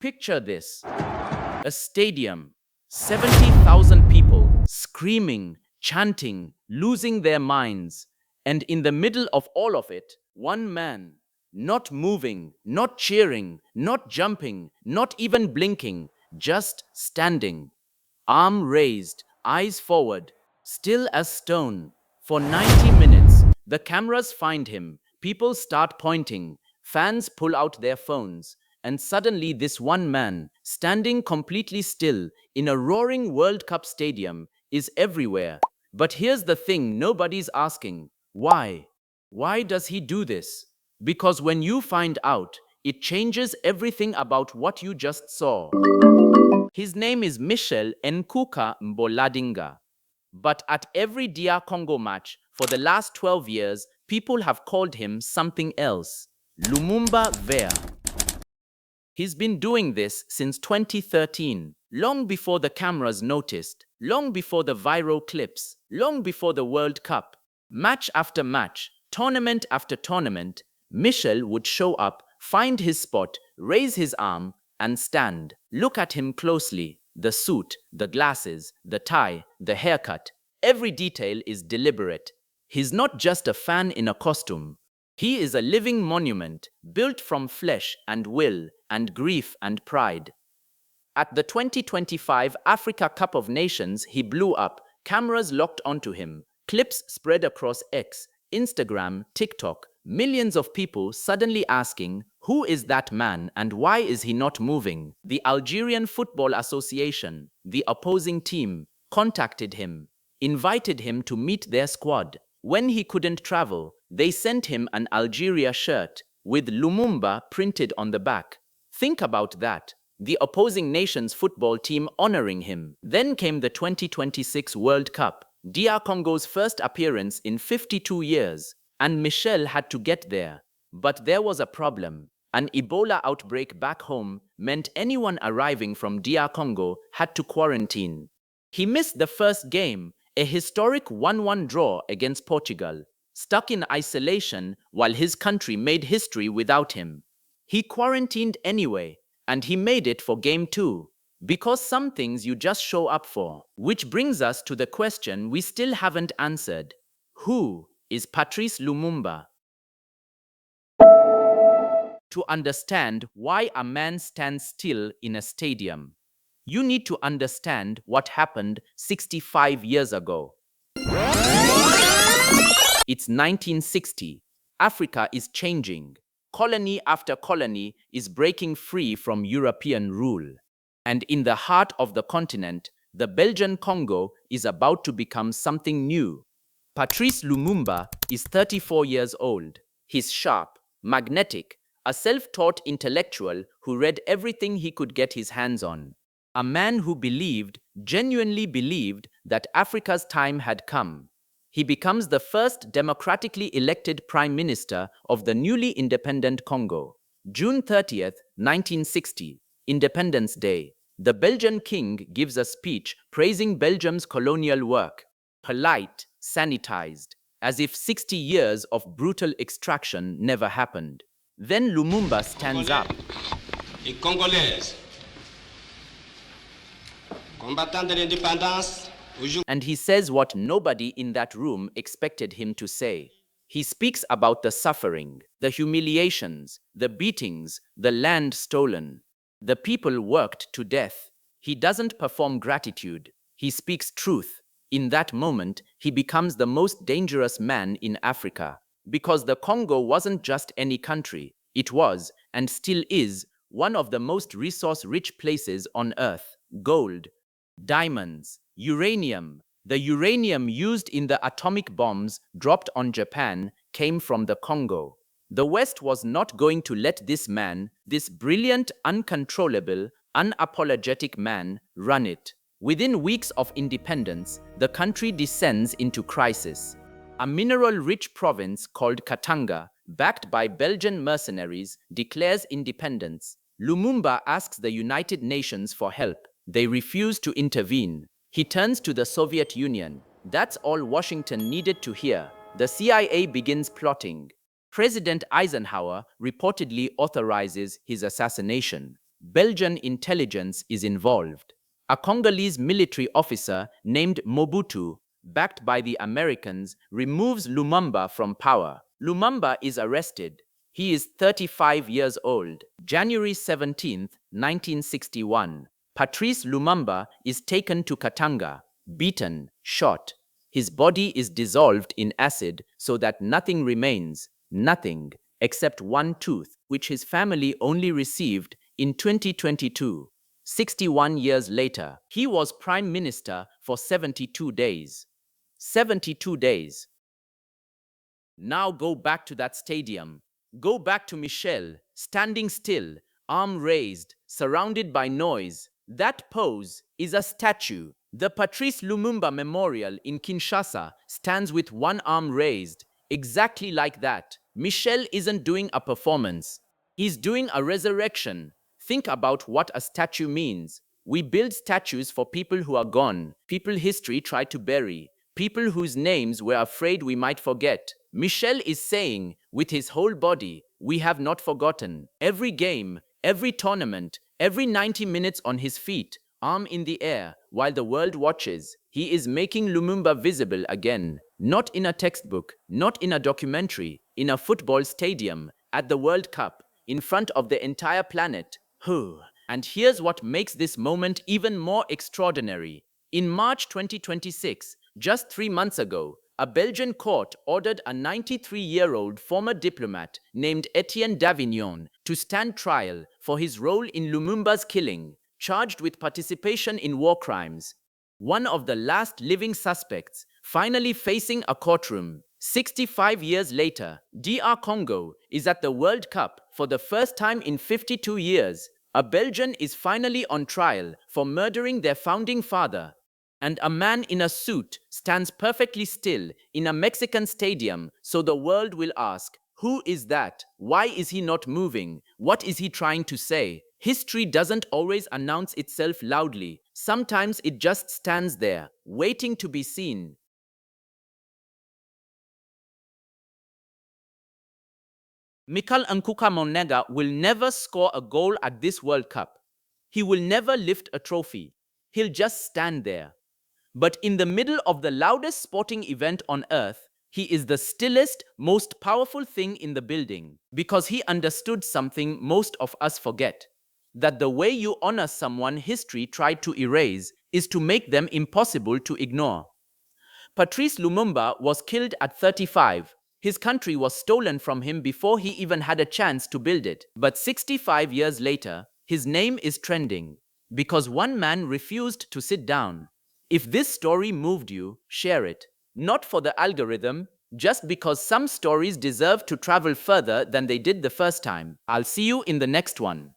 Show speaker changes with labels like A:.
A: Picture this. A stadium, 70,000 people screaming, chanting, losing their minds. And in the middle of all of it, one man, not moving, not cheering, not jumping, not even blinking, just standing. Arm raised, eyes forward, still as stone. For 90 minutes, the cameras find him. People start pointing. Fans pull out their phones. And suddenly this one man, standing completely still in a roaring World Cup stadium, is everywhere. But here's the thing nobody's asking. Why? Why does he do this? Because when you find out, it changes everything about what you just saw. His name is Michel Nkuka Mboladinga. But at every DR Congo match for the last 12 years, people have called him something else. Lumumba Vea. He's been doing this since 2013, long before the cameras noticed, long before the viral clips, long before the World Cup. Match after match, tournament after tournament, Michel would show up, find his spot, raise his arm, and stand. Look at him closely. The suit, the glasses, the tie, the haircut. Every detail is deliberate. He's not just a fan in a costume. He is a living monument, built from flesh and will and grief and pride. At the 2025 Africa Cup of Nations, he blew up. Cameras locked onto him. Clips spread across X, Instagram, TikTok. Millions of people suddenly asking, who is that man and why is he not moving? The Algerian Football Association, the opposing team, contacted him, invited him to meet their squad. When he couldn't travel, they sent him an Algeria shirt with Lumumba printed on the back. Think about that. The opposing nation's football team honoring him. Then came the 2026 World Cup, DR Congo's first appearance in 52 years. And Michel had to get there. But there was a problem. An Ebola outbreak back home meant anyone arriving from DR Congo had to quarantine. He missed the first game, a historic 1-1 draw against Portugal, stuck in isolation while his country made history without him. He quarantined anyway, and he made it for game 2. Because some things you just show up for. Which brings us to the question we still haven't answered. Who is Patrice Lumumba? To understand why a man stands still in a stadium, you need to understand what happened 65 years ago. It's 1960. Africa is changing. Colony after colony is breaking free from European rule. And in the heart of the continent, the Belgian Congo is about to become something new. Patrice Lumumba is 34 years old. He's sharp, magnetic, a self-taught intellectual who read everything he could get his hands on. A man who believed, genuinely believed, that Africa's time had come. He becomes the first democratically elected prime minister of the newly independent Congo. June 30th, 1960, Independence Day. The Belgian king gives a speech praising Belgium's colonial work. Polite, sanitized, as if 60 years of brutal extraction never happened. Then Lumumba stands up.
B: Et Congolaises, combattants de l'indépendance,
A: and he says what nobody in that room expected him to say. He speaks about the suffering, the humiliations, the beatings, the land stolen. The people worked to death. He doesn't perform gratitude. He speaks truth. In that moment, he becomes the most dangerous man in Africa. Because the Congo wasn't just any country. It was, and still is, one of the most resource-rich places on Earth. Gold, diamonds, uranium. The uranium used in the atomic bombs dropped on Japan came from the Congo. The West was not going to let this man, this brilliant, uncontrollable, unapologetic man, run it. Within weeks of independence, the country descends into crisis. A mineral-rich province called Katanga, backed by Belgian mercenaries, declares independence. Lumumba asks the United Nations for help. They refuse to intervene. He turns to the Soviet Union. That's all Washington needed to hear. The CIA begins plotting. President Eisenhower reportedly authorizes his assassination. Belgian intelligence is involved. A Congolese military officer named Mobutu, backed by the Americans, removes Lumumba from power. Lumumba is arrested. He is 35 years old. January 17, 1961. Patrice Lumumba is taken to Katanga, beaten, shot. His body is dissolved in acid so that nothing remains, nothing, except one tooth, which his family only received in 2022. 61 years later, he was prime minister for 72 days. 72 days. Now go back to that stadium. Go back to Michel, standing still, arm raised, surrounded by noise. That pose is a statue. The Patrice Lumumba Memorial in Kinshasa stands with one arm raised, exactly like that. Michel isn't doing a performance. He's doing a resurrection. Think about what a statue means. We build statues for people who are gone, people history tried to bury, people whose names we're afraid we might forget. Michel is saying, with his whole body, we have not forgotten. Every game, every tournament, every 90 minutes on his feet, arm in the air, while the world watches, he is making Lumumba visible again. Not in a textbook, not in a documentary, in a football stadium, at the World Cup, in front of the entire planet. And here's what makes this moment even more extraordinary. In March 2026, just 3 months ago, a Belgian court ordered a 93-year-old former diplomat named Etienne Davignon to stand trial for his role in Lumumba's killing, charged with participation in war crimes. One of the last living suspects, finally facing a courtroom. 65 years later, DR Congo is at the World Cup for the first time in 52 years. A Belgian is finally on trial for murdering their founding father. And a man in a suit stands perfectly still in a Mexican stadium, so the world will ask, who is that? Why is he not moving? What is he trying to say? History doesn't always announce itself loudly. Sometimes it just stands there, waiting to be seen. Michel Nkuka Mboladinga will never score a goal at this World Cup. He will never lift a trophy. He'll just stand there. But in the middle of the loudest sporting event on earth, he is the stillest, most powerful thing in the building. Because he understood something most of us forget. That the way you honor someone history tried to erase is to make them impossible to ignore. Patrice Lumumba was killed at 35. His country was stolen from him before he even had a chance to build it. But 65 years later, his name is trending. Because one man refused to sit down. If this story moved you, share it. Not for the algorithm, just because some stories deserve to travel further than they did the first time. I'll see you in the next one.